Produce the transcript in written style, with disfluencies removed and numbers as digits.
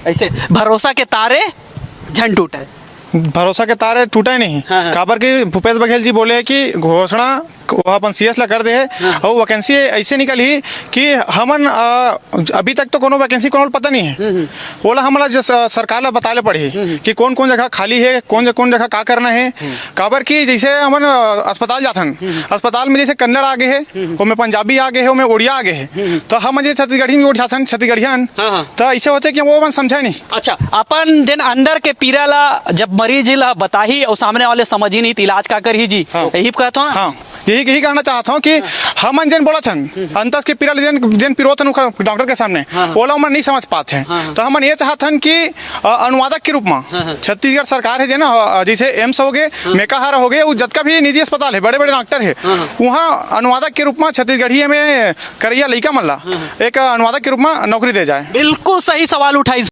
ऐसे भरोसा के तारे झन टूटे। भरोसा के तारे टूटे नहीं। हाँ। काबर की भूपेश बघेल जी बोले कि घोषणा वो अपन सीएस ला कर दे है और वैकेंसी ऐसे निकली कि हमन अभी तक तो कोनो वैकेंसी कोनो पता नहीं है। बोला हमला सरकार ला बताले पड़ी कि कौन कौन जगह खाली है, कौन कौन जगह का करना है। काबर की जैसे हमन अस्पताल जाथन, अस्पताल में जैसे कन्नड़ आगे है, ओमे पंजाबी आगे है, ओमे उड़िया आगे है, तो हम जैसे छत्तीसगढ़ी में उठ जाथन छत्तीसगढ़ियन, तो ऐसे होते कि वो मन समझे नहीं। अच्छा, अपन दिन अंदर के पीरा ला जब मरीज ला बताही और सामने वाले समझ ही नहीं तो इलाज का कर ही जी। हाँ। यही कहता हूँ। हाँ, यही कहना चाहता हूँ कि हमन जन बोला छन अंतस के पीरा जन पिरोतन डॉक्टर के सामने बोला हमन नहीं समझ पाते हैं, तो हमन ये चाहतन कि अनुवादक के रूप में छत्तीसगढ़ सरकार है ना, जैसे एम्स हो गए, मेकाहार हो गए, जतका भी निजी अस्पताल है, बड़े बड़े डॉक्टर है, वहाँ अनुवादक के रूप में छत्तीसगढ़ी में करिया लइका मन ला एक अनुवादक के रूप में नौकरी दे जाए। बिल्कुल सही सवाल उठाई।